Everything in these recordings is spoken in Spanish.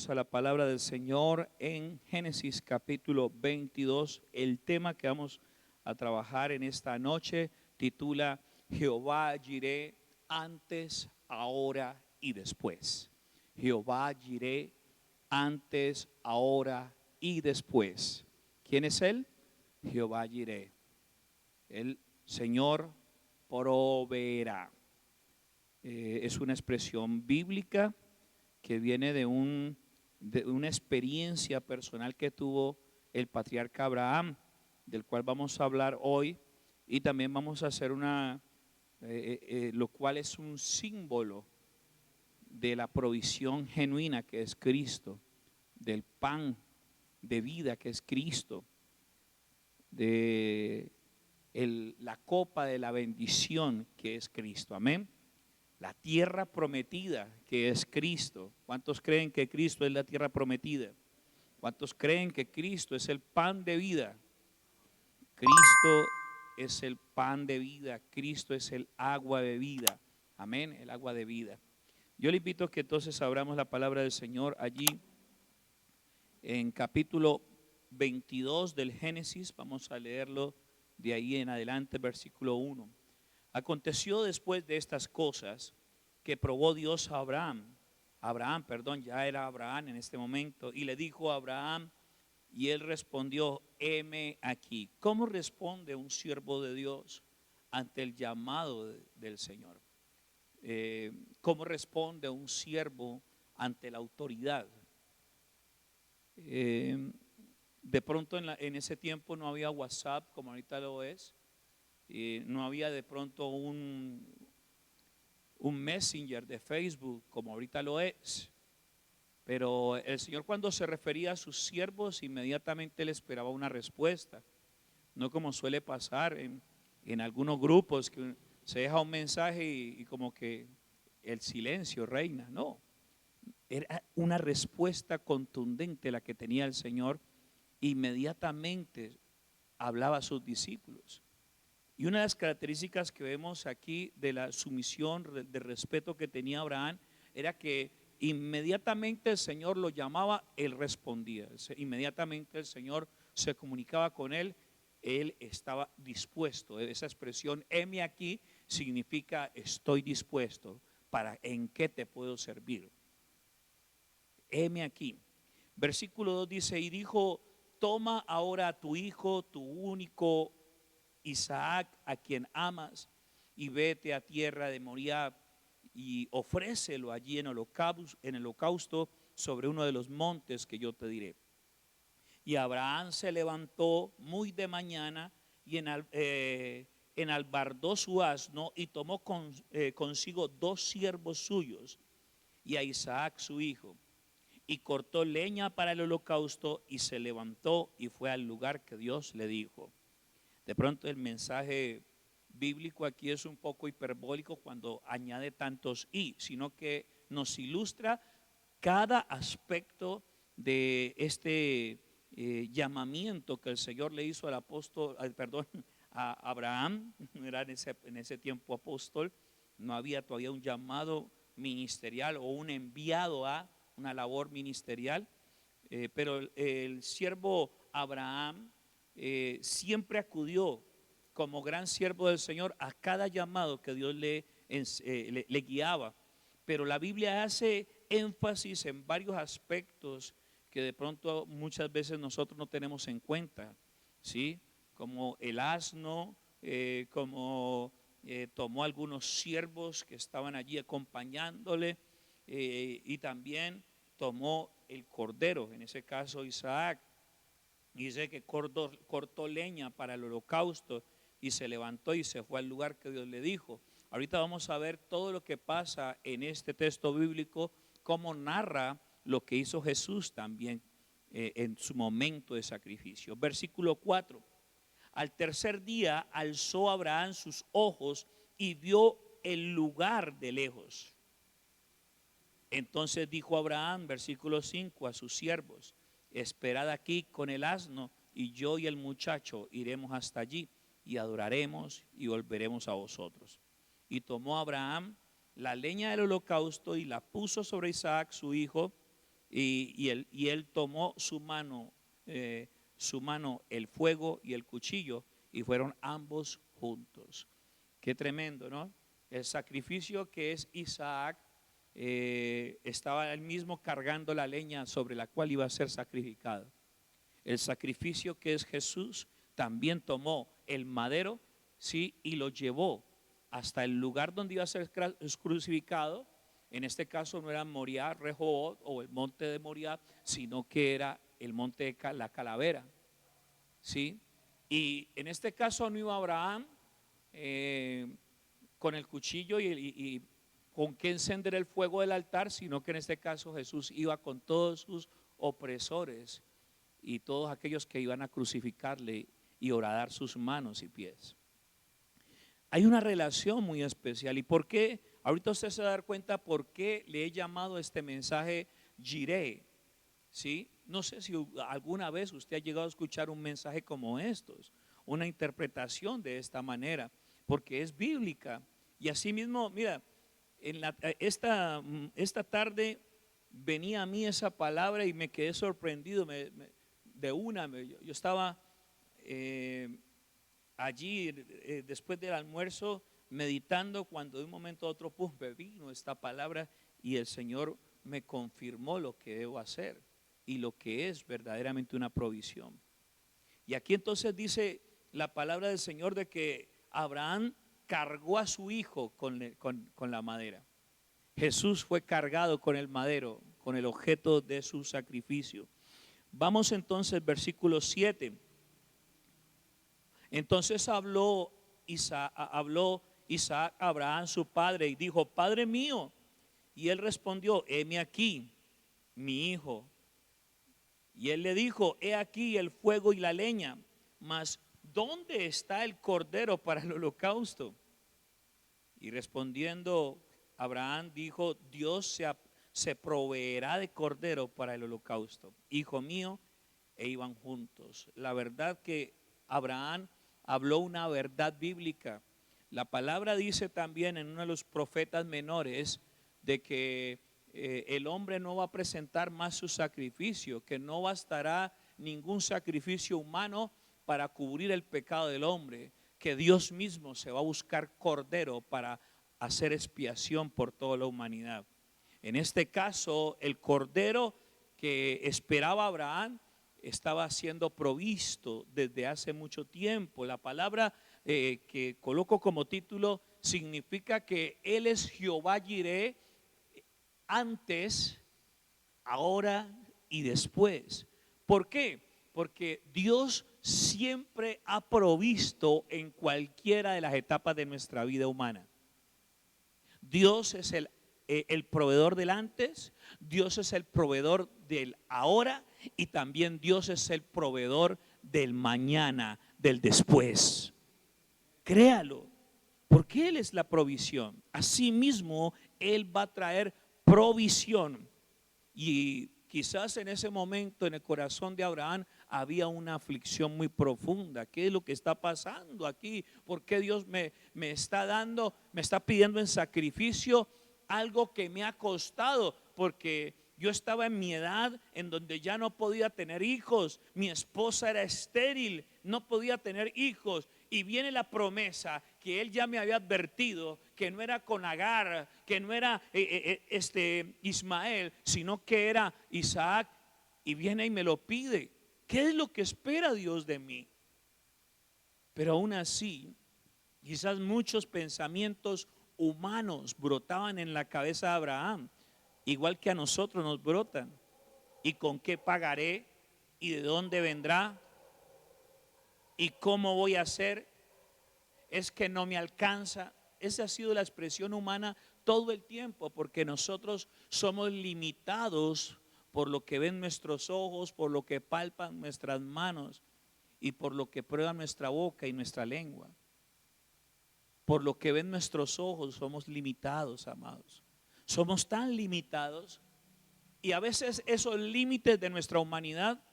Vamos a la palabra del Señor en Génesis capítulo 22. El tema que vamos a trabajar en esta noche titula Jehová Jireh, antes, ahora y después. Jehová Jireh, antes, ahora y después. ¿Quién es Él? Jehová Jireh. El Señor proveerá. Es una expresión bíblica que viene de una experiencia personal que tuvo el patriarca Abraham, del cual vamos a hablar hoy, y también vamos a hacer lo cual es un símbolo de la provisión genuina que es Cristo, del pan de vida que es Cristo, de la copa de la bendición que es Cristo. Amén. La tierra prometida que es Cristo. ¿Cuántos creen que Cristo es la tierra prometida? ¿Cuántos creen que Cristo es el pan de vida? Cristo es el pan de vida. Cristo es el agua de vida. Amén, el agua de vida. Yo le invito a que entonces abramos la palabra del Señor allí en capítulo 22 del Génesis. Vamos a leerlo de ahí en adelante, versículo 1. Aconteció después de estas cosas que probó Dios a Abraham, ya era Abraham en este momento, y le dijo a Abraham, y él respondió, heme aquí. ¿Cómo responde un siervo de Dios ante el llamado del Señor? ¿Cómo responde un siervo ante la autoridad? De pronto en ese tiempo no había WhatsApp como ahorita lo es. No había de pronto un messenger de Facebook como ahorita lo es, pero el Señor, cuando se refería a sus siervos, inmediatamente le esperaba una respuesta, no como suele pasar en algunos grupos que se deja un mensaje y como que el silencio reina. No, era una respuesta contundente la que tenía el Señor. Inmediatamente hablaba a sus discípulos. Y una de las características que vemos aquí de la sumisión, de respeto que tenía Abraham, era que inmediatamente el Señor lo llamaba, él respondía. Inmediatamente el Señor se comunicaba con él estaba dispuesto. Esa expresión, heme aquí, significa estoy dispuesto. ¿En qué te puedo servir? Heme aquí. Versículo 2 dice, y dijo, toma ahora a tu hijo, tu único Isaac, a quien amas, y vete a tierra de Moriah y ofrécelo allí en holocausto sobre uno de los montes que yo te diré. Y Abraham se levantó muy de mañana y enalbardó su asno y tomó consigo 2 siervos suyos y a Isaac su hijo, y cortó leña para el holocausto y se levantó y fue al lugar que Dios le dijo. De pronto el mensaje bíblico aquí es un poco hiperbólico cuando añade tantos y, sino que nos ilustra cada aspecto de este llamamiento que el Señor le hizo a Abraham. Era en ese tiempo apóstol, no había todavía un llamado ministerial o un enviado a una labor ministerial, pero el siervo Abraham siempre acudió como gran siervo del Señor a cada llamado que Dios le guiaba. Pero la Biblia hace énfasis en varios aspectos que de pronto muchas veces nosotros no tenemos en cuenta, ¿sí? Como el asno, como tomó algunos siervos que estaban allí acompañándole, y también tomó el cordero, en ese caso Isaac. Dice que cortó leña para el holocausto y se levantó y se fue al lugar que Dios le dijo. Ahorita vamos a ver todo lo que pasa en este texto bíblico, cómo narra lo que hizo Jesús también en su momento de sacrificio. Versículo 4. Al tercer día alzó Abraham sus ojos y vio el lugar de lejos. Entonces dijo Abraham, versículo 5, a sus siervos: esperad aquí con el asno, y yo y el muchacho iremos hasta allí y adoraremos y volveremos a vosotros. Y tomó Abraham la leña del holocausto y la puso sobre Isaac su hijo, y él tomó su mano, el fuego y el cuchillo, y fueron ambos juntos. Qué tremendo, ¿no? El sacrificio que es Isaac, estaba él mismo cargando la leña sobre la cual iba a ser sacrificado. El sacrificio que es Jesús también tomó el madero, ¿sí? Y lo llevó hasta el lugar donde iba a ser crucificado. En este caso no era Moriah, Rehoboth o el monte de Moriah, sino que era el monte de la calavera, ¿sí? Y en este caso no iba Abraham con el cuchillo y con qué encender el fuego del altar, sino que en este caso Jesús iba con todos sus opresores y todos aquellos que iban a crucificarle y horadar sus manos y pies. Hay una relación muy especial. ¿Y por qué? Ahorita usted se va a dar cuenta por qué le he llamado este mensaje Jireh, ¿sí? No sé si alguna vez usted ha llegado a escuchar un mensaje como estos, una interpretación de esta manera, porque es bíblica. Y así mismo, mira, esta tarde venía a mí esa palabra y me quedé sorprendido yo estaba allí después del almuerzo meditando, cuando de un momento a otro me vino esta palabra y el Señor me confirmó lo que debo hacer y lo que es verdaderamente una provisión. Y aquí entonces dice la palabra del Señor de que Abraham cargó a su hijo con la madera. Jesús fue cargado con el madero, con el objeto de su sacrificio. Vamos entonces, versículo 7. Entonces habló Isaac a Abraham su padre y dijo: Padre mío. Y él respondió: heme aquí, mi hijo. Y él le dijo: he aquí el fuego y la leña, mas ¿dónde está el cordero para el holocausto? Y respondiendo Abraham dijo: Dios se proveerá de cordero para el holocausto, hijo mío. E iban juntos. La verdad que Abraham habló una verdad bíblica. La palabra dice también en uno de los profetas menores de que el hombre no va a presentar más su sacrificio, que no bastará ningún sacrificio humano para cubrir el pecado del hombre, que Dios mismo se va a buscar cordero para hacer expiación por toda la humanidad. En este caso, el cordero que esperaba Abraham estaba siendo provisto desde hace mucho tiempo. La palabra que coloco como título significa que Él es Jehová Jireh, antes, ahora y después. ¿Por qué? Porque Dios siempre ha provisto en cualquiera de las etapas de nuestra vida humana. Dios es el proveedor del antes, Dios es el proveedor del ahora y también Dios es el proveedor del mañana, del después. Créalo, porque Él es la provisión. Asimismo, Él va a traer provisión. Y quizás en ese momento en el corazón de Abraham había una aflicción muy profunda. ¿Qué es lo que está pasando aquí? ¿Por qué Dios me está pidiendo en sacrificio algo que me ha costado? Porque yo estaba en mi edad en donde ya no podía tener hijos. Mi esposa era estéril, no podía tener hijos. Y viene la promesa que él ya me había advertido, que no era con Agar, que no era Ismael, sino que era Isaac. Y viene y me lo pide. ¿Qué es lo que espera Dios de mí? Pero aún así, quizás muchos pensamientos humanos brotaban en la cabeza de Abraham, igual que a nosotros nos brotan. ¿Y con qué pagaré? ¿Y de dónde vendrá? ¿Y cómo voy a hacer? Es que no me alcanza. Esa ha sido la expresión humana todo el tiempo, porque nosotros somos limitados por lo que ven nuestros ojos, por lo que palpan nuestras manos y por lo que prueba nuestra boca y nuestra lengua. Por lo que ven nuestros ojos somos limitados, amados. Somos tan limitados y a veces esos límites de nuestra humanidad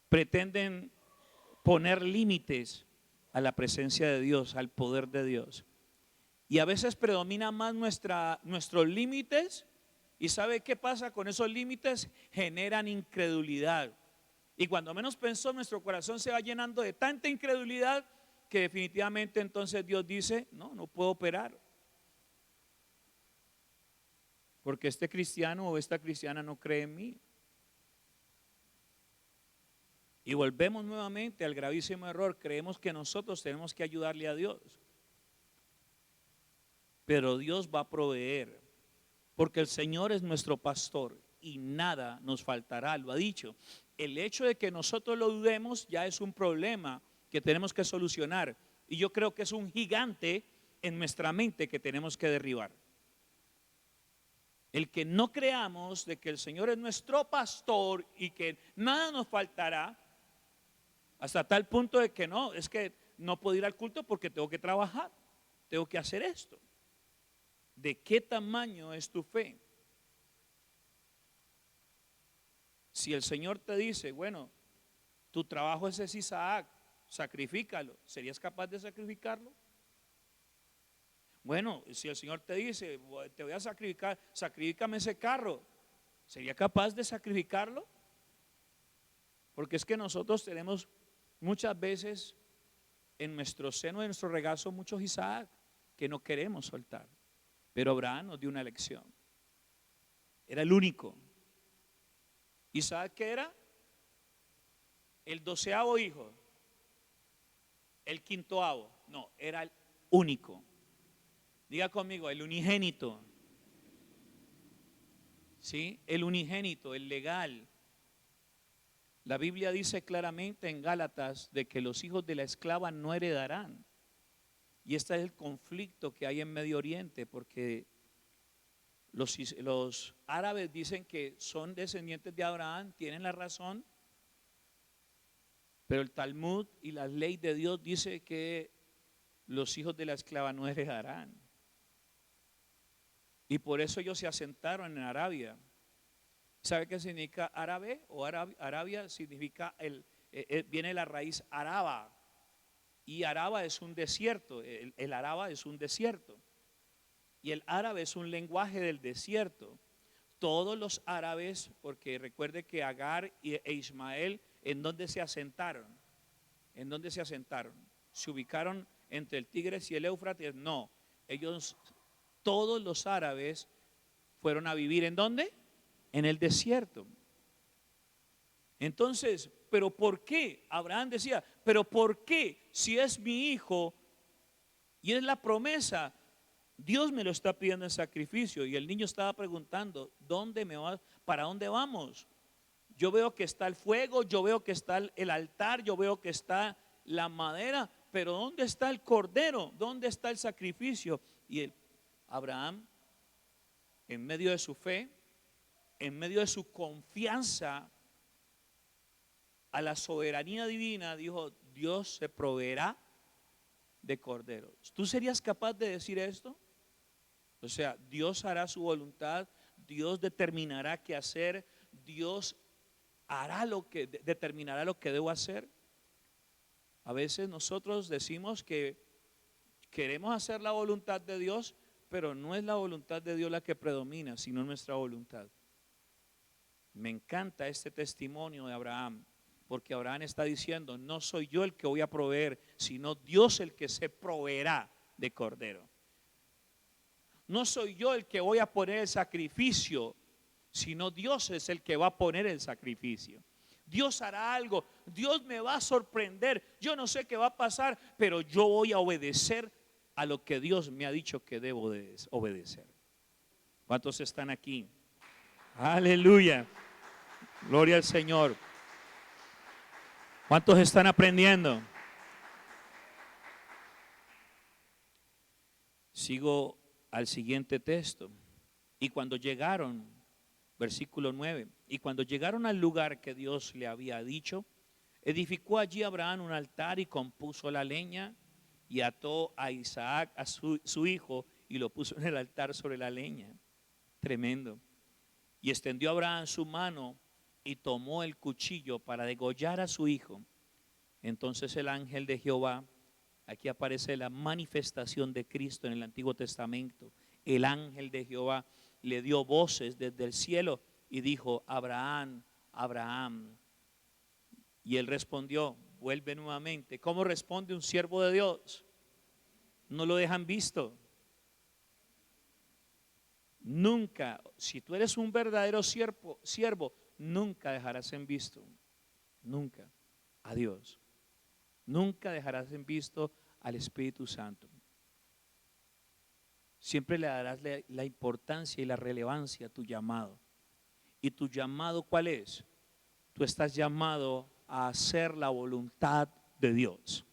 pretenden poner límites a la presencia de Dios, al poder de Dios. Y a veces predomina más nuestros límites ¿Y sabe qué pasa con esos límites? Generan incredulidad. Y cuando menos pensó, nuestro corazón se va llenando de tanta incredulidad que definitivamente entonces Dios dice, no, no puedo operar. Porque este cristiano o esta cristiana no cree en mí. Y volvemos nuevamente al gravísimo error. Creemos que nosotros tenemos que ayudarle a Dios. Pero Dios va a proveer. Porque el Señor es nuestro pastor y nada nos faltará, lo ha dicho. El hecho de que nosotros lo dudemos ya es un problema que tenemos que solucionar. Y yo creo que es un gigante en nuestra mente que tenemos que derribar. El que no creamos de que el Señor es nuestro pastor y que nada nos faltará, hasta tal punto de que no, es que no puedo ir al culto porque tengo que trabajar, tengo que hacer esto. ¿De qué tamaño es tu fe? Si el Señor te dice, bueno, tu trabajo ese es Isaac, sacrifícalo, ¿serías capaz de sacrificarlo? Bueno, si el Señor te dice, te voy a sacrificar, sacrifícame ese carro, ¿sería capaz de sacrificarlo? Porque es que nosotros tenemos muchas veces en nuestro seno, en nuestro regazo, muchos Isaac que no queremos soltar. Pero Abraham nos dio una lección. Era el único. ¿Isaac qué era? El 12º hijo. El 5º. No, era el único. Diga conmigo, el unigénito. ¿Sí? El unigénito, el legal. La Biblia dice claramente en Gálatas de que los hijos de la esclava no heredarán. Y este es el conflicto que hay en Medio Oriente, porque los árabes dicen que son descendientes de Abraham, tienen la razón, pero el Talmud y la ley de Dios dice que los hijos de la esclava no heredarán. Y por eso ellos se asentaron en Arabia. ¿Sabe qué significa árabe? O Arabia significa, viene la raíz araba. Y Araba es un desierto, el Araba es un desierto. Y el árabe es un lenguaje del desierto. Todos los árabes, porque recuerde que Agar e Ismael, ¿en dónde se asentaron? ¿En dónde se asentaron? ¿Se ubicaron entre el Tigris y el Éufrates? No, ellos, todos los árabes fueron a vivir ¿en dónde? En el desierto. Entonces, ¿pero por qué? Abraham decía, ¿pero por qué? Si es mi hijo y es la promesa, Dios me lo está pidiendo en sacrificio. Y el niño estaba preguntando, ¿dónde me vas? ¿Para dónde vamos? Yo veo que está el fuego, yo veo que está el altar, yo veo que está la madera, pero ¿dónde está el cordero? ¿Dónde está el sacrificio? Y Abraham, en medio de su fe, en medio de su confianza a la soberanía divina, dijo, Dios se proveerá de corderos. ¿Tú serías capaz de decir esto? O sea, Dios hará su voluntad, Dios determinará qué hacer, Dios hará determinará lo que debo hacer. A veces nosotros decimos que queremos hacer la voluntad de Dios, pero no es la voluntad de Dios la que predomina, sino nuestra voluntad. Me encanta este testimonio de Abraham, porque Abraham está diciendo, no soy yo el que voy a proveer, sino Dios el que se proveerá de cordero. No soy yo el que voy a poner el sacrificio, sino Dios es el que va a poner el sacrificio. Dios hará algo, Dios me va a sorprender, yo no sé qué va a pasar, pero yo voy a obedecer a lo que Dios me ha dicho que debo de obedecer. ¿Cuántos están aquí? Aleluya, gloria al Señor. ¿Cuántos están aprendiendo? Sigo al siguiente texto. Y cuando llegaron, versículo 9, y cuando llegaron al lugar que Dios le había dicho, edificó allí Abraham un altar y compuso la leña y ató a Isaac, a su hijo, y lo puso en el altar sobre la leña. Tremendo. Y extendió Abraham su mano y tomó el cuchillo para degollar a su hijo. Entonces el ángel de Jehová, aquí aparece la manifestación de Cristo en el Antiguo Testamento, el ángel de Jehová, le dio voces desde el cielo y dijo: Abraham, Abraham. Y él respondió, vuelve nuevamente. ¿Cómo responde un siervo de Dios? No lo dejan visto. Nunca, si tú eres un verdadero siervo, nunca dejarás en visto, nunca, a Dios. Nunca dejarás en visto al Espíritu Santo. Siempre le darás la importancia y la relevancia a tu llamado. ¿Y tu llamado cuál es? Tú estás llamado a hacer la voluntad de Dios.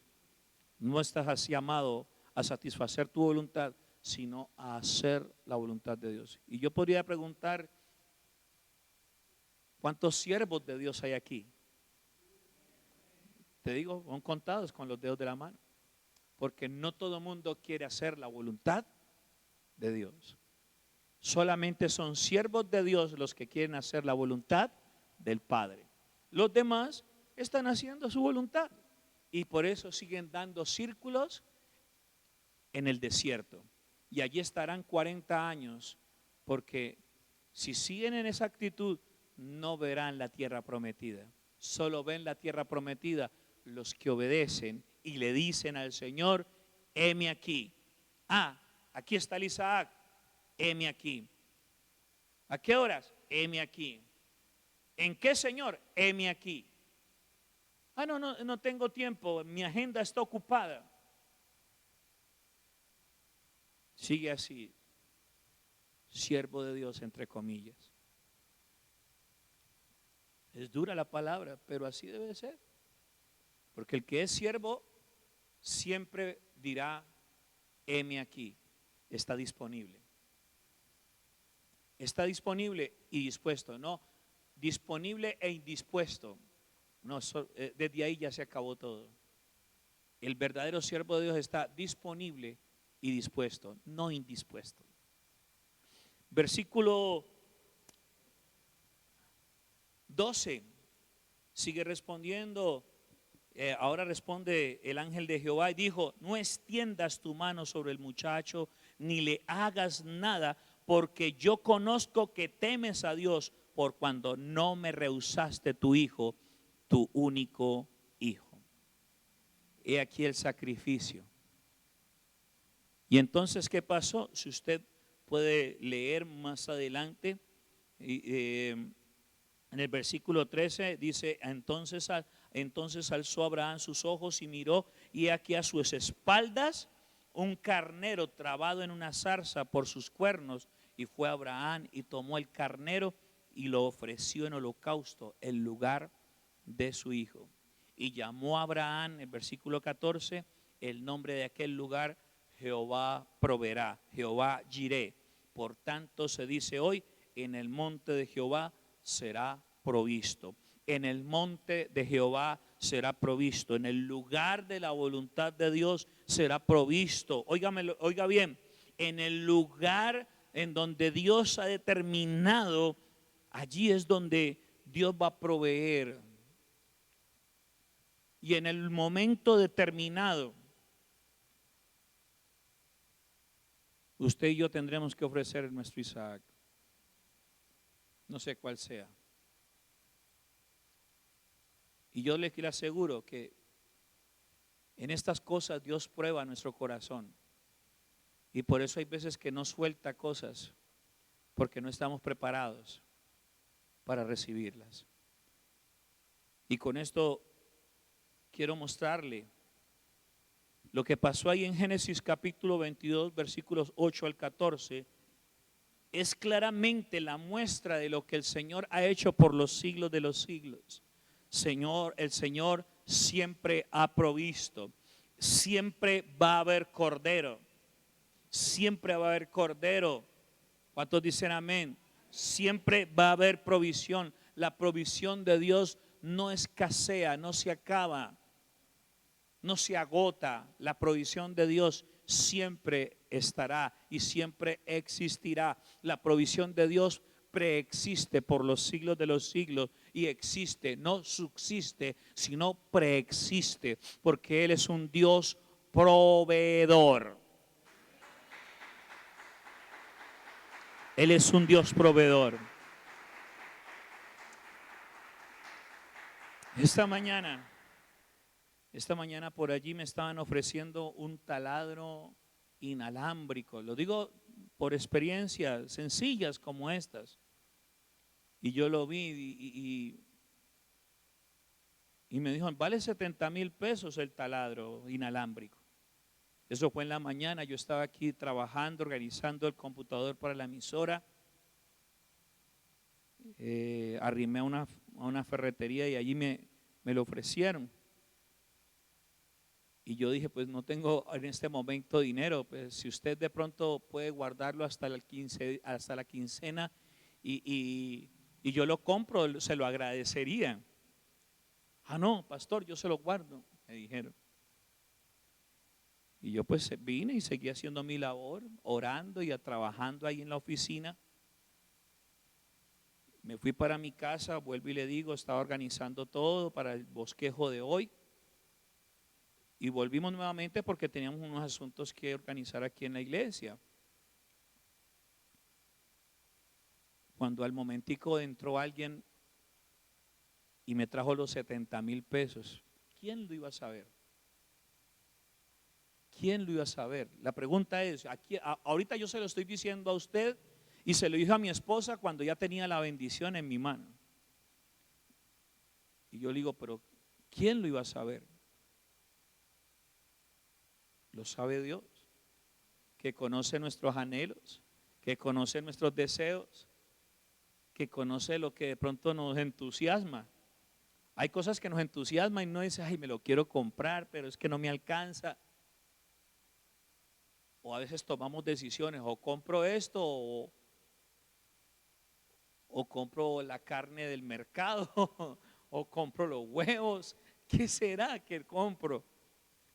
No estás llamado a satisfacer tu voluntad, sino a hacer la voluntad de Dios. Y yo podría preguntar, ¿cuántos siervos de Dios hay aquí? Te digo, son contados con los dedos de la mano, porque no todo el mundo quiere hacer la voluntad de Dios. Solamente son siervos de Dios los que quieren hacer la voluntad del Padre. Los demás están haciendo su voluntad y por eso siguen dando círculos en el desierto. Y allí estarán 40 años, porque si siguen en esa actitud, no verán la tierra prometida. Solo ven la tierra prometida los que obedecen y le dicen al Señor: heme aquí. Ah, aquí está el Isaac, heme aquí. ¿A qué horas? Heme aquí. ¿En qué, Señor? Heme aquí. Ah, no tengo tiempo, mi agenda está ocupada. Sigue así, siervo de Dios entre comillas. Es dura la palabra, pero así debe ser. Porque el que es siervo siempre dirá: heme aquí, está disponible. Está disponible y dispuesto, no disponible e indispuesto. No, desde ahí ya se acabó todo. El verdadero siervo de Dios está disponible y dispuesto, no indispuesto. Versículo 12 sigue respondiendo. Ahora responde el ángel de Jehová y dijo: no extiendas tu mano sobre el muchacho, ni le hagas nada, porque yo conozco que temes a Dios, por cuando no me rehusaste tu hijo, tu único hijo. He aquí el sacrificio. Y entonces, ¿qué pasó? Si usted puede leer más adelante, en el versículo 13 dice: entonces alzó Abraham sus ojos y miró, y aquí a sus espaldas un carnero trabado en una zarza por sus cuernos. Y fue Abraham y tomó el carnero y lo ofreció en holocausto en lugar de su hijo. Y llamó a Abraham, el versículo 14, el nombre de aquel lugar: Jehová proveerá, Jehová Jireh. Por tanto se dice hoy: en el monte de Jehová será provisto. En el monte de Jehová será provisto. En el lugar de la voluntad de Dios será provisto. Oiga bien, en el lugar en donde Dios ha determinado, allí es donde Dios va a proveer. Y en el momento determinado, usted y yo tendremos que ofrecer nuestro Isaac. No sé cuál sea. Y yo les aseguro que en estas cosas Dios prueba nuestro corazón. Y por eso hay veces que no suelta cosas, porque no estamos preparados para recibirlas. Y con esto quiero mostrarle lo que pasó ahí en Génesis capítulo 22, versículos 8 al 14. Es claramente la muestra de lo que el Señor ha hecho por los siglos de los siglos. El Señor siempre ha provisto. Siempre va a haber cordero. Siempre va a haber cordero. ¿Cuántos dicen amén? Siempre va a haber provisión. La provisión de Dios no escasea, no se acaba, no se agota. La provisión de Dios siempre estará y siempre existirá. La provisión de Dios preexiste por los siglos de los siglos y existe, no subsiste, sino preexiste, porque Él es un Dios proveedor. Él es un Dios proveedor. Esta mañana por allí me estaban ofreciendo un taladro inalámbrico. Lo digo por experiencias sencillas como estas. Y yo lo vi y me dijo, vale 70,000 pesos el taladro inalámbrico. Eso fue en la mañana, yo estaba aquí trabajando, organizando el computador para la emisora. Arrimé a una ferretería y allí me lo ofrecieron. Y yo dije, pues no tengo en este momento dinero, pues si usted de pronto puede guardarlo hasta la quincena y yo lo compro, se lo agradecería. Ah, no, pastor, yo se lo guardo, me dijeron. Y yo pues vine y seguí haciendo mi labor, orando y trabajando ahí en la oficina. Me fui para mi casa, vuelvo y le digo, estaba organizando todo para el bosquejo de hoy. Y volvimos nuevamente porque teníamos unos asuntos que organizar aquí en la iglesia. Cuando al momentico entró alguien y me trajo los 70,000 pesos, ¿quién lo iba a saber? ¿Quién lo iba a saber? La pregunta es, ahorita yo se lo estoy diciendo a usted y se lo dije a mi esposa cuando ya tenía la bendición en mi mano. Y yo le digo, pero ¿quién lo iba a saber? Lo sabe Dios, que conoce nuestros anhelos, que conoce nuestros deseos, que conoce lo que de pronto nos entusiasma. Hay cosas que nos entusiasman y no dice, ay, me lo quiero comprar, pero es que no me alcanza. O a veces tomamos decisiones, o compro esto o compro la carne del mercado o compro los huevos. ¿Qué será que compro?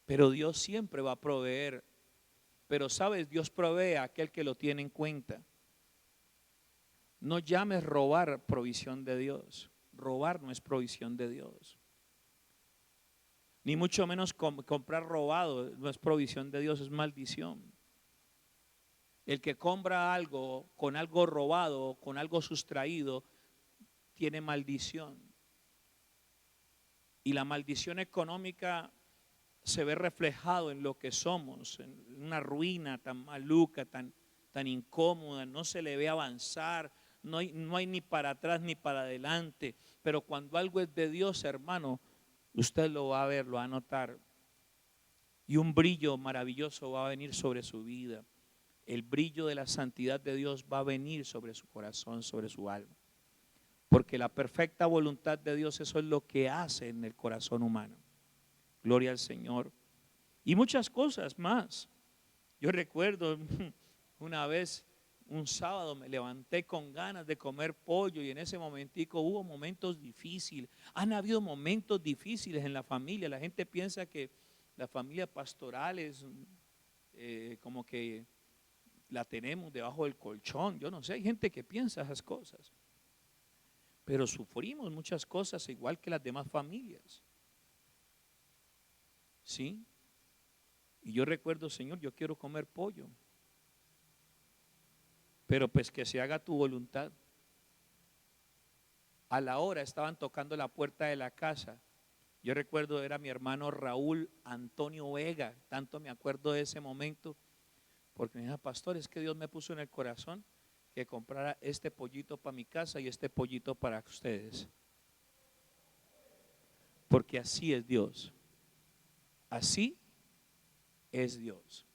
Pero Dios siempre va a proveer. Pero sabes, Dios provee a aquel que lo tiene en cuenta. No llames robar provisión de Dios. Robar no es provisión de Dios. Ni mucho menos comprar robado no es provisión de Dios, es maldición. El que compra algo con algo robado, con algo sustraído, tiene maldición. Y la maldición económica se ve reflejado en lo que somos, en una ruina tan maluca, tan incómoda, no se le ve avanzar, no hay ni para atrás ni para adelante. Pero cuando algo es de Dios, hermano, usted lo va a ver, lo va a notar. Y un brillo maravilloso va a venir sobre su vida. El brillo de la santidad de Dios va a venir sobre su corazón, sobre su alma. Porque la perfecta voluntad de Dios, eso es lo que hace en el corazón humano. Gloria al Señor. Y muchas cosas más. Yo recuerdo una vez, un sábado, me levanté con ganas de comer pollo y en ese momentico hubo momentos difíciles. Han habido momentos difíciles en la familia. La gente piensa que la familia pastoral es como que la tenemos debajo del colchón. Yo no sé, hay gente que piensa esas cosas. Pero sufrimos muchas cosas igual que las demás familias. ¿Sí? Y yo recuerdo, Señor, yo quiero comer pollo. Pero pues que se haga tu voluntad. A la hora estaban tocando la puerta de la casa. Yo recuerdo, era mi hermano Raúl Antonio Vega. Tanto me acuerdo de ese momento. Porque me dijo, pastor, es que Dios me puso en el corazón que comprara este pollito para mi casa y este pollito para ustedes. Porque así es Dios. Así es Dios.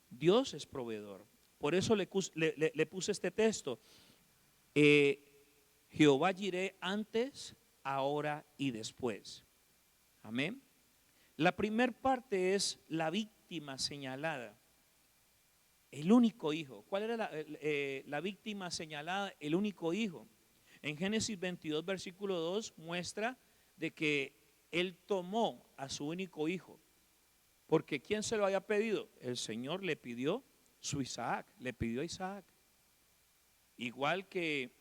Dios es proveedor. Por eso le puse este texto. Jehová Jireh antes, ahora y después. Amén. La primera parte es la víctima señalada. El único hijo. ¿Cuál era la víctima señalada? El único hijo. En Génesis 22, versículo 2 muestra de que él tomó a su único hijo. Porque ¿quién se lo había pedido? El Señor le pidió su Isaac, le pidió a Isaac. Igual que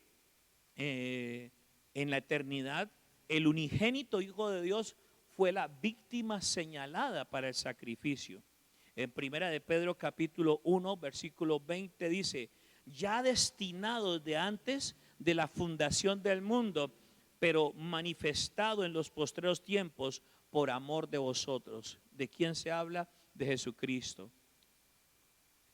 en la eternidad, el unigénito Hijo de Dios fue la víctima señalada para el sacrificio. En primera de Pedro capítulo 1 versículo 20 dice, ya destinado de antes de la fundación del mundo, pero manifestado en los postreros tiempos por amor de vosotros. ¿De quién se habla? De Jesucristo.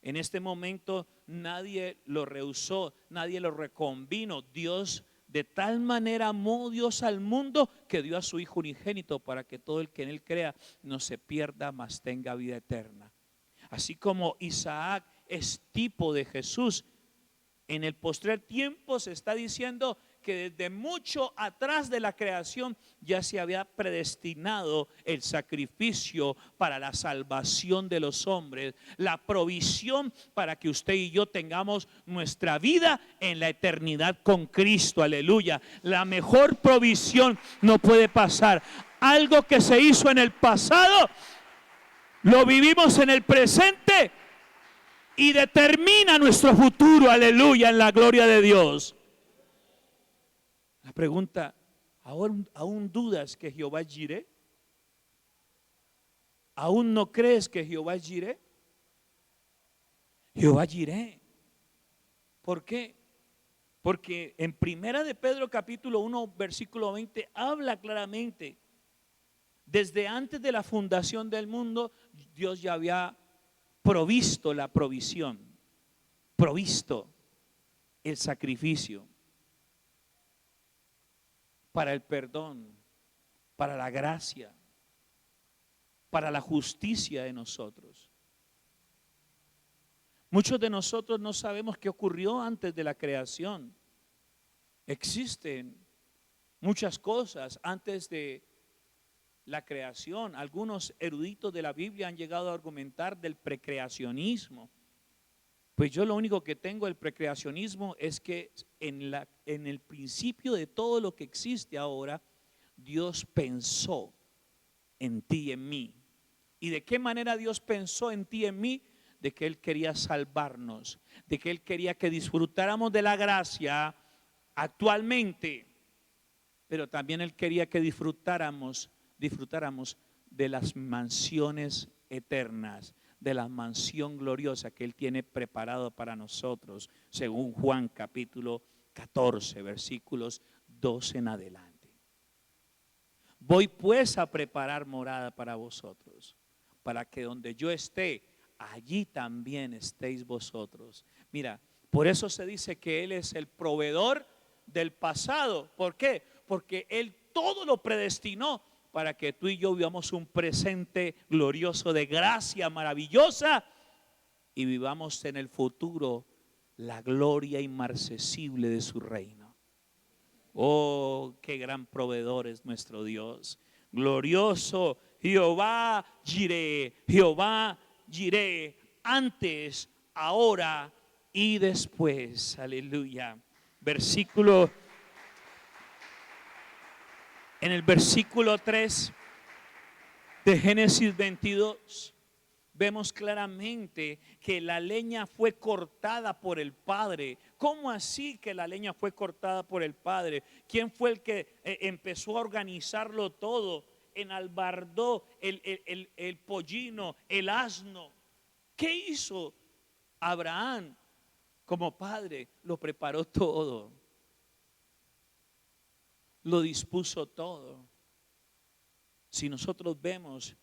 En este momento nadie lo rehusó, nadie lo reconvino. Dios de tal manera amó Dios al mundo que dio a su Hijo unigénito para que todo el que en él crea no se pierda, mas tenga vida eterna. Así como Isaac es tipo de Jesús, en el postrer tiempo se está diciendo que desde mucho atrás de la creación ya se había predestinado el sacrificio para la salvación de los hombres, la provisión para que usted y yo tengamos nuestra vida en la eternidad con Cristo, aleluya. La mejor provisión no puede pasar. Algo que se hizo en el pasado, lo vivimos en el presente y determina nuestro futuro, aleluya, en la gloria de Dios. La pregunta, ¿aún dudas que Jehová es Jireh? ¿Aún no crees que Jehová es Jireh? Jehová Jireh. ¿Por qué? Porque en Primera de Pedro capítulo 1 versículo 20 habla claramente. Desde antes de la fundación del mundo, Dios ya había provisto la provisión, provisto el sacrificio para el perdón, para la gracia, para la justicia de nosotros. Muchos de nosotros no sabemos qué ocurrió antes de la creación. Existen muchas cosas antes de la creación. Algunos eruditos de la Biblia han llegado a argumentar del precreacionismo. Pues yo lo único que tengo del precreacionismo es que en el principio de todo lo que existe ahora, Dios pensó en ti y en mí. ¿Y de qué manera Dios pensó en ti y en mí? De que Él quería salvarnos, de que Él quería que disfrutáramos de la gracia actualmente, pero también Él quería que disfrutáramos de las mansiones eternas, de la mansión gloriosa que Él tiene preparado para nosotros, según Juan capítulo 14, versículos 12 en adelante. Voy pues a preparar morada para vosotros, para que donde yo esté, allí también estéis vosotros. Mira, por eso se dice que Él es el proveedor del pasado. ¿Por qué? Porque Él todo lo predestinó para que tú y yo vivamos un presente glorioso de gracia maravillosa y vivamos en el futuro la gloria inmarcesible de su reino. Oh, qué gran proveedor es nuestro Dios. Glorioso Jehová Jireh, Jehová Jireh, antes, ahora y después. Aleluya. En el versículo 3 de Génesis 22 vemos claramente que la leña fue cortada por el Padre. ¿Cómo así que la leña fue cortada por el Padre? ¿Quién fue el que empezó a organizarlo todo? Enalbardó el pollino, el asno. ¿Qué hizo Abraham como padre? Lo preparó todo. Lo dispuso todo. Si nosotros vemos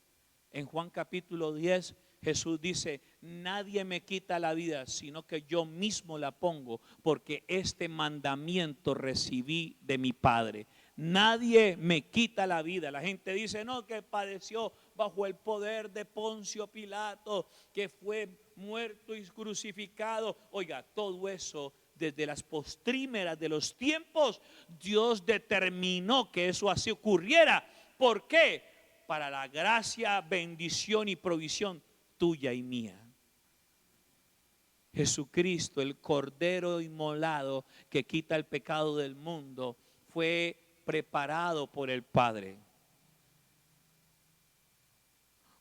en Juan capítulo 10, Jesús dice: nadie me quita la vida, sino que yo mismo la pongo, porque este mandamiento recibí de mi Padre. Nadie me quita la vida. La gente dice: no, que padeció bajo el poder de Poncio Pilato, que fue muerto y crucificado. Oiga, todo eso desde las postrímeras de los tiempos, Dios determinó que eso así ocurriera. ¿Por qué? Para la gracia, bendición y provisión tuya y mía. Jesucristo, el Cordero inmolado que quita el pecado del mundo, fue preparado por el Padre.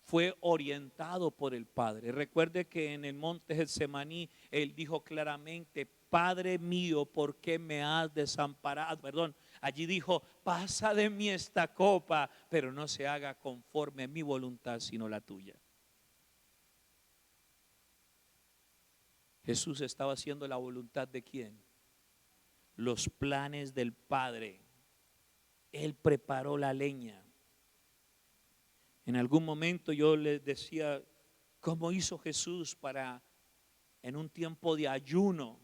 Fue orientado por el Padre. Recuerde que en el monte Getsemaní Él dijo claramente: Padre mío, ¿por qué me has desamparado? Perdón, allí dijo: pasa de mí esta copa, pero no se haga conforme mi voluntad, sino la tuya. Jesús estaba haciendo la voluntad ¿de quién? Los planes del Padre. Él preparó la leña. En algún momento yo les decía, ¿cómo hizo Jesús para, en un tiempo de ayuno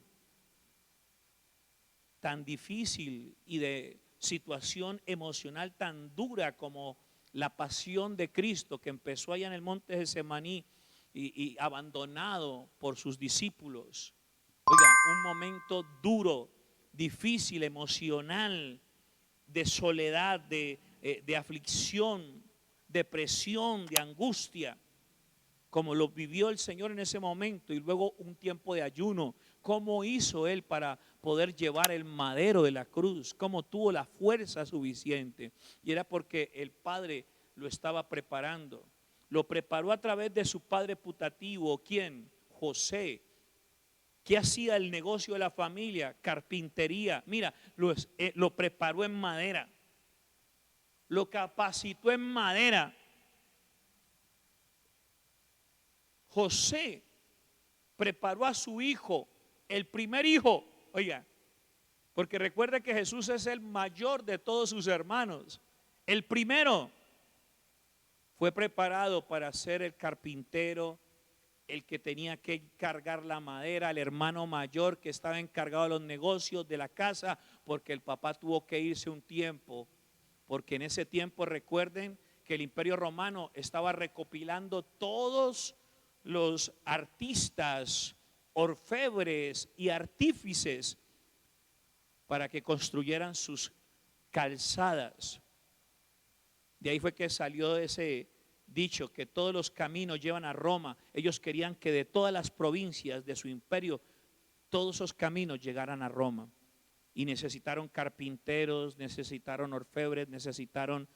tan difícil y de situación emocional tan dura como la pasión de Cristo, que empezó allá en el monte Getsemaní y abandonado por sus discípulos? Oiga, un momento duro, difícil, emocional, de soledad, de aflicción, depresión, de angustia, como lo vivió el Señor en ese momento, y luego un tiempo de ayuno. ¿Cómo hizo Él para poder llevar el madero de la cruz? ¿Cómo tuvo la fuerza suficiente? Y era porque el Padre lo estaba preparando. Lo preparó a través de su padre putativo. ¿Quién? José. ¿Qué hacía el negocio de la familia? Carpintería. Mira, lo preparó en madera. Lo capacitó en madera. José preparó a su hijo, el primer hijo, oiga, porque recuerde que Jesús es el mayor de todos sus hermanos. El primero fue preparado para ser el carpintero, el que tenía que cargar la madera, el hermano mayor que estaba encargado de los negocios de la casa, porque el papá tuvo que irse un tiempo, porque en ese tiempo recuerden que el Imperio Romano estaba recopilando todos los artistas, orfebres y artífices para que construyeran sus calzadas. De ahí fue que salió ese dicho que todos los caminos llevan a Roma. Ellos querían que de todas las provincias de su imperio, todos esos caminos llegaran a Roma. Y necesitaron carpinteros, necesitaron orfebres, necesitaron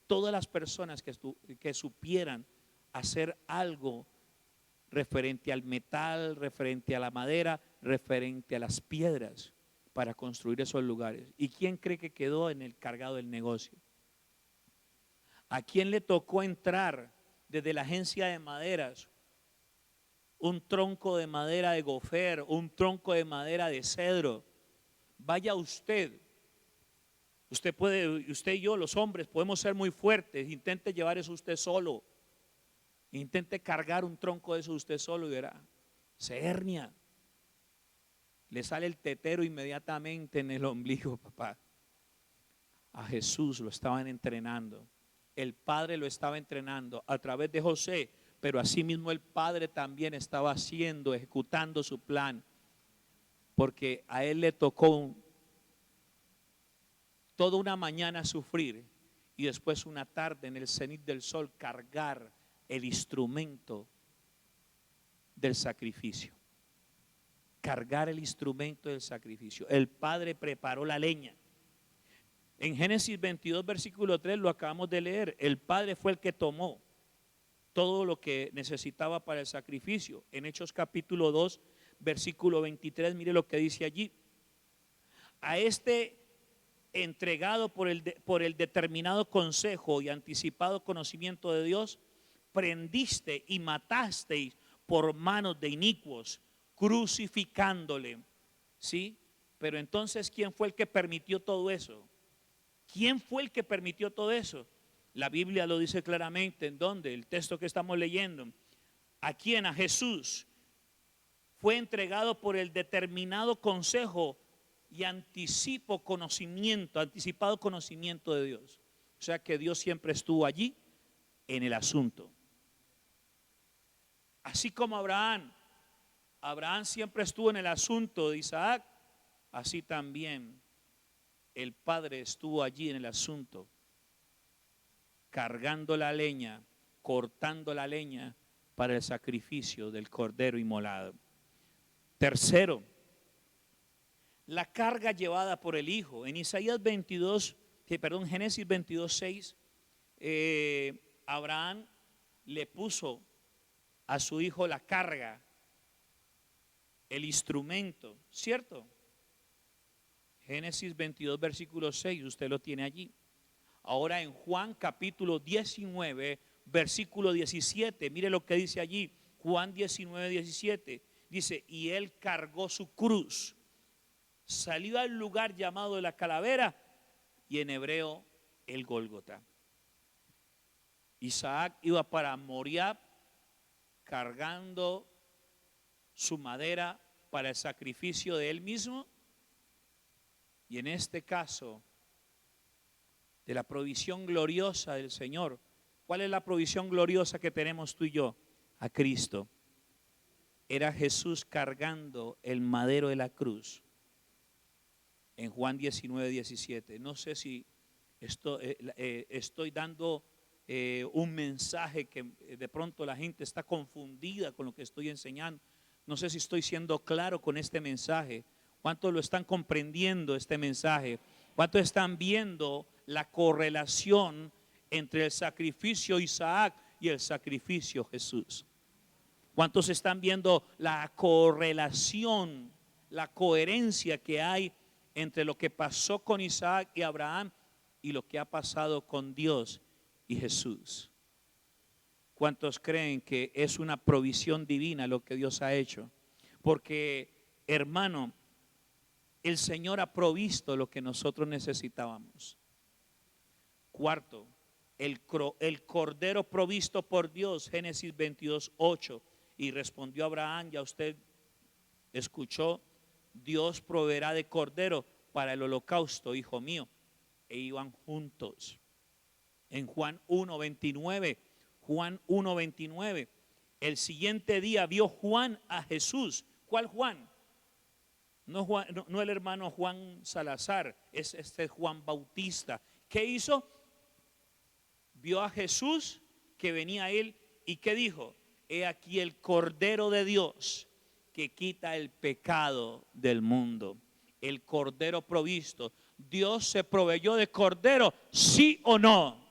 todas las personas que supieran hacer algo referente al metal, referente a la madera, referente a las piedras para construir esos lugares. ¿Y quién cree que quedó en el cargado del negocio? ¿A quién le tocó entrar desde la agencia de maderas? Un tronco de madera de gofer, un tronco de madera de cedro. Vaya usted y yo, los hombres, podemos ser muy fuertes. Intente llevar eso usted solo. Intente cargar un tronco de eso usted solo y verá, se hernia. Le sale el tetero inmediatamente en el ombligo, papá. A Jesús lo estaban entrenando. El Padre lo estaba entrenando a través de José, pero asimismo el Padre también estaba haciendo, ejecutando su plan, porque a él le tocó toda una mañana sufrir y después una tarde en el cenit del sol cargar el instrumento del sacrificio. Cargar el instrumento del sacrificio. El Padre preparó la leña. En Génesis 22, versículo 3 lo acabamos de leer. El Padre fue el que tomó todo lo que necesitaba para el sacrificio. En Hechos capítulo 2, versículo 23, mire lo que dice allí. A este entregado por el determinado consejo y anticipado conocimiento de Dios, prendiste y matasteis por manos de inicuos, crucificándole. ¿Sí? Pero entonces, ¿quién fue el que permitió todo eso? ¿Quién fue el que permitió todo eso? La Biblia lo dice claramente. ¿En dónde? El texto que estamos leyendo. ¿A quién? A Jesús. Fue entregado por el determinado consejo y anticipado conocimiento de Dios. O sea que Dios siempre estuvo allí en el asunto. Así como Abraham siempre estuvo en el asunto de Isaac, así también el Padre estuvo allí en el asunto, cargando la leña, cortando la leña para el sacrificio del cordero inmolado. Tercero, la carga llevada por el Hijo. En Génesis 22:6, Abraham le puso a su hijo la carga, el instrumento, ¿cierto? Génesis 22, versículo 6, usted lo tiene allí. Ahora en Juan capítulo 19, versículo 17, mire lo que dice allí, Juan 19, 17. Dice, y él cargó su cruz, salió al lugar llamado la calavera, y en hebreo el Gólgota. Isaac iba para Moriah cargando su madera para el sacrificio de él mismo, y en este caso de la provisión gloriosa del Señor. ¿Cuál es la provisión gloriosa que tenemos tú y yo? A Cristo. Era Jesús cargando el madero de la cruz en Juan 19:17. No sé si estoy dando un mensaje que de pronto la gente está confundida con lo que estoy enseñando. No sé si estoy siendo claro con este mensaje. ¿Cuántos lo están comprendiendo este mensaje? ¿Cuántos están viendo la correlación entre el sacrificio Isaac y el sacrificio Jesús? ¿Cuántos están viendo la correlación, la coherencia que hay entre lo que pasó con Isaac y Abraham y lo que ha pasado con Dios y Jesús? ¿Cuántos creen que es una provisión divina lo que Dios ha hecho? Porque, hermano, el Señor ha provisto lo que nosotros necesitábamos. Cuarto, el cordero provisto por Dios, Génesis 22:8. Y respondió Abraham, ya usted escuchó, Dios proveerá de cordero para el holocausto, hijo mío. E iban juntos. En Juan 1:29, Juan 1:29, el siguiente día vio Juan a Jesús. ¿Cuál Juan? No el hermano Juan Salazar, es este Juan Bautista. ¿Qué hizo? Vio a Jesús que venía a él y ¿qué dijo? He aquí el Cordero de Dios que quita el pecado del mundo. El Cordero provisto. Dios se proveyó de Cordero, ¿sí o no?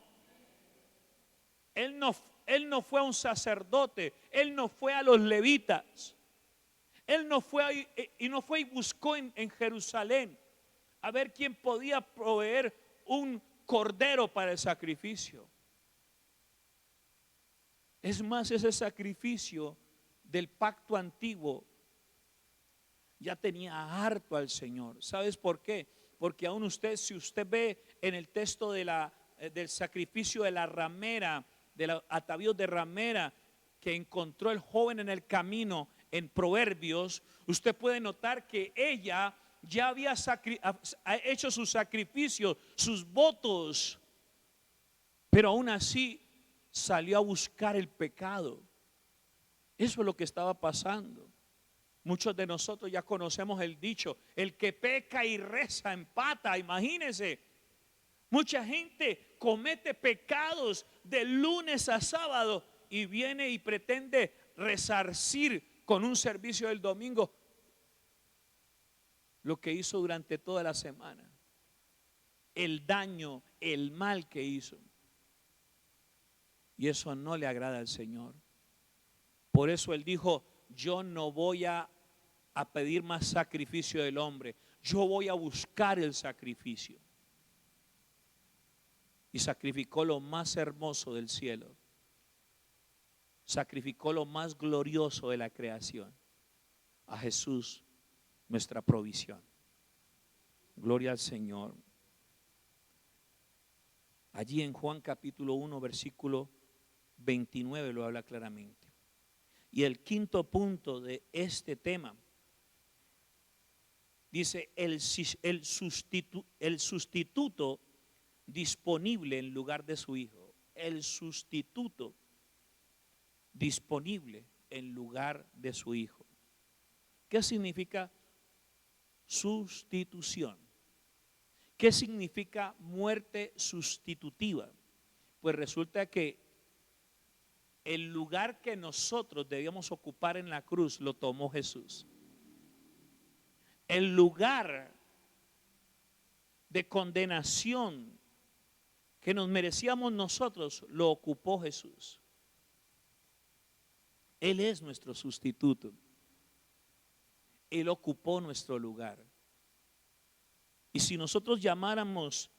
Él no fue a un sacerdote, Él no fue a los levitas. Él no fue y buscó en Jerusalén a ver quién podía proveer un cordero para el sacrificio. Es más, ese sacrificio del pacto antiguo ya tenía harto al Señor. ¿Sabes por qué? Porque aún si usted ve en el texto del sacrificio de la ramera, de los atavíos de ramera que encontró el joven en el camino, en Proverbios, usted puede notar que ella ya había hecho sus sacrificios, sus votos, pero aún así salió a buscar el pecado. Eso es lo que estaba pasando. Muchos de nosotros ya conocemos el dicho, el que peca y reza empata. Imagínense, mucha gente comete pecados de lunes a sábado y viene y pretende resarcir con un servicio del domingo lo que hizo durante toda la semana, el daño, el mal que hizo. Y eso no le agrada al Señor. Por eso Él dijo, yo no voy a pedir más sacrificio del hombre, yo voy a buscar el sacrificio. Y sacrificó lo más hermoso del cielo, sacrificó lo más glorioso de la creación, a Jesús, nuestra provisión. Gloria al Señor. Allí en Juan capítulo 1 versículo 29 lo habla claramente. Y el quinto punto de este tema dice el sustituto disponible en lugar de su hijo. El sustituto disponible en lugar de su hijo. ¿Qué significa sustitución? ¿Qué significa muerte sustitutiva? Pues resulta que el lugar que nosotros debíamos ocupar en la cruz lo tomó Jesús. El lugar de condenación que nos merecíamos nosotros lo ocupó Jesús. Él es nuestro sustituto. Él ocupó nuestro lugar. Y si nosotros llamáramos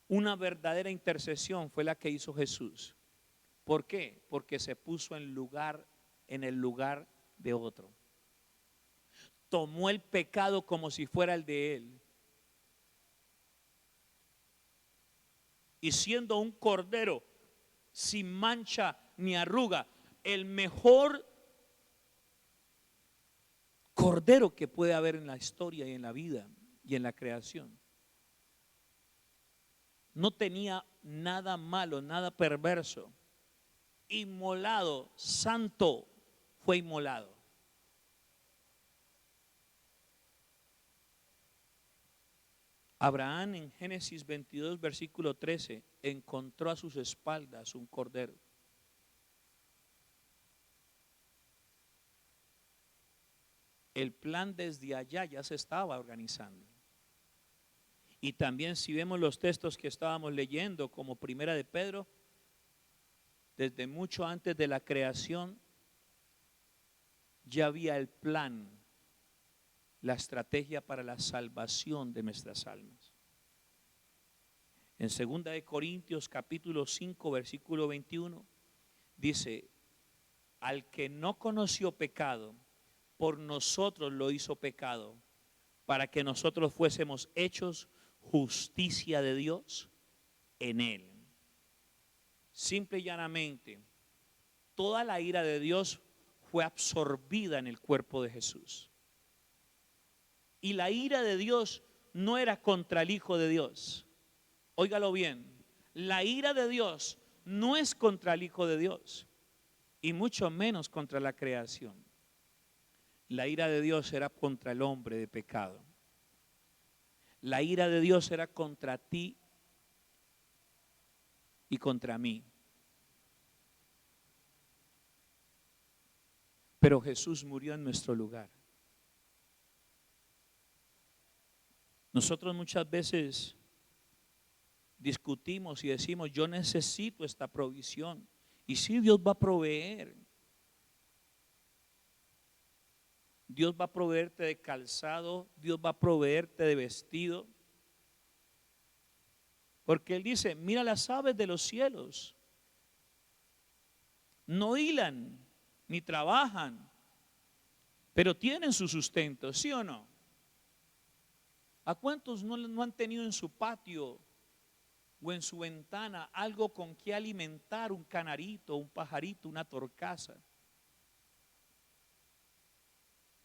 una verdadera intercesión, fue la que hizo Jesús. ¿Por qué? Porque se puso en el lugar de otro. tomó el pecado como si fuera el de Él. Y siendo un cordero sin mancha ni arruga, el mejor cordero que puede haber en la historia y en la vida y en la creación. No tenía nada malo, nada perverso. Inmolado, santo, fue inmolado. Abraham en Génesis 22, versículo 13, encontró a sus espaldas un cordero. El plan desde allá ya se estaba organizando. Y también si vemos los textos que estábamos leyendo, como Primera de Pedro, desde mucho antes de la creación, ya había el plan, la estrategia para la salvación de nuestras almas. En 2 de Corintios capítulo 5 versículo 21 dice: al que no conoció pecado, por nosotros lo hizo pecado, para que nosotros fuésemos hechos justicia de Dios en él. Simple y llanamente, toda la ira de Dios fue absorbida en el cuerpo de Jesús. Y la ira de Dios no era contra el Hijo de Dios. Óigalo bien, la ira de Dios no es contra el Hijo de Dios, y mucho menos contra la creación. La ira de Dios era contra el hombre de pecado. La ira de Dios era contra ti y contra mí. Pero Jesús murió en nuestro lugar. Nosotros muchas veces discutimos y decimos: yo necesito esta provisión. Y sí, Dios va a proveer. Dios va a proveerte de calzado, Dios va a proveerte de vestido. Porque Él dice: mira las aves de los cielos, no hilan ni trabajan, pero tienen su sustento, ¿sí o no? ¿A cuántos no han tenido en su patio o en su ventana algo con que alimentar un canarito, un pajarito, una torcaza?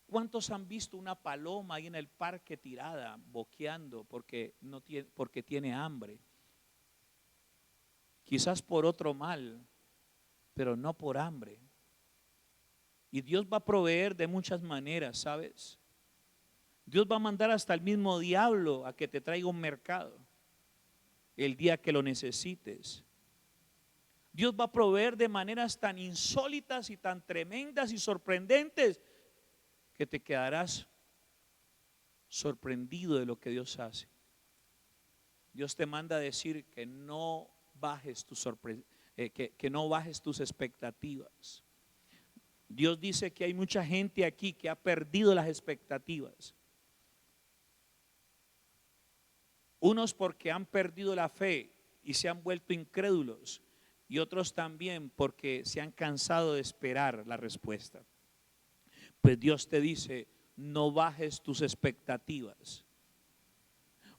¿Cuántos han visto una paloma ahí en el parque tirada, boqueando porque tiene hambre? Quizás por otro mal, pero no por hambre. Y Dios va a proveer de muchas maneras, ¿sabes? Dios va a mandar hasta el mismo diablo a que te traiga un mercado el día que lo necesites. Dios va a proveer de maneras tan insólitas y tan tremendas y sorprendentes que te quedarás sorprendido de lo que Dios hace. Dios te manda a decir que no bajes que no bajes tus expectativas. Dios dice que hay mucha gente aquí que ha perdido las expectativas. Unos porque han perdido la fe y se han vuelto incrédulos, y otros también porque se han cansado de esperar la respuesta. Pues Dios te dice: no bajes tus expectativas,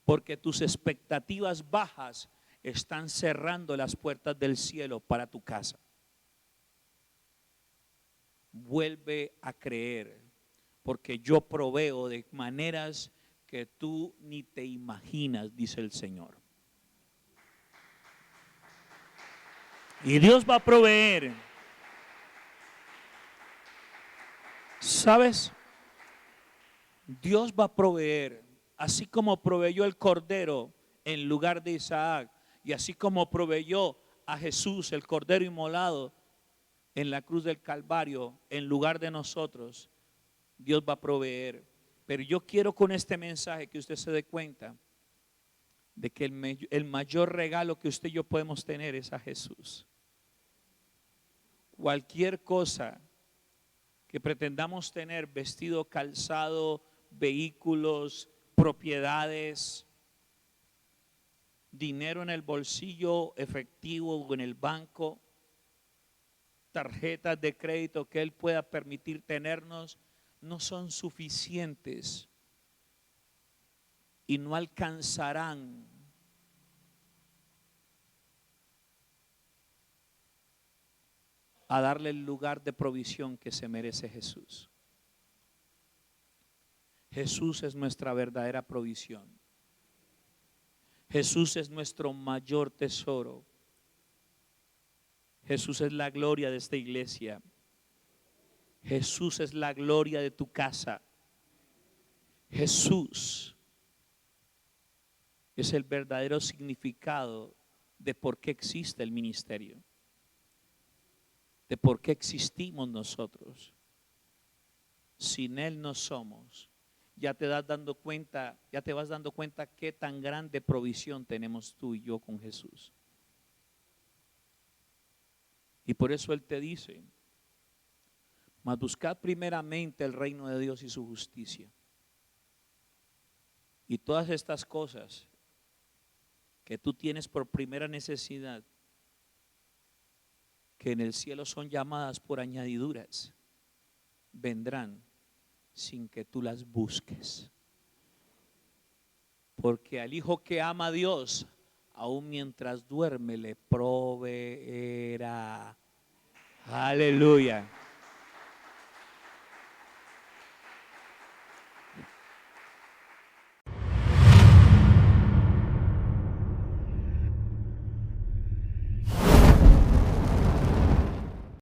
porque tus expectativas bajas están cerrando las puertas del cielo para tu casa. Vuelve a creer, porque yo proveo de maneras que tú ni te imaginas, dice el Señor. Y Dios va a proveer. ¿Sabes? Dios va a proveer, así como proveyó el cordero en lugar de Isaac, y así como proveyó a Jesús, el cordero inmolado en la cruz del Calvario en lugar de nosotros. Dios va a proveer. Pero yo quiero con este mensaje que usted se dé cuenta de que el mayor regalo que usted y yo podemos tener es a Jesús. Cualquier cosa que pretendamos tener, vestido, calzado, vehículos, propiedades, dinero en el bolsillo, efectivo o en el banco, tarjetas de crédito que Él pueda permitir tenernos, no son suficientes y no alcanzarán a darle el lugar de provisión que se merece Jesús. Jesús es nuestra verdadera provisión. Jesús es nuestro mayor tesoro. Jesús es la gloria de esta iglesia. Jesús es la gloria de tu casa. Jesús es el verdadero significado de por qué existe el ministerio, de por qué existimos nosotros. Sin Él no somos. Ya te vas dando cuenta qué tan grande provisión tenemos tú y yo con Jesús. Y por eso Él te dice: mas buscad primeramente el reino de Dios y su justicia. Y todas estas cosas que tú tienes por primera necesidad, que en el cielo son llamadas por añadiduras, vendrán sin que tú las busques. Porque al hijo que ama a Dios, aun mientras duerme, le proveerá. Aleluya.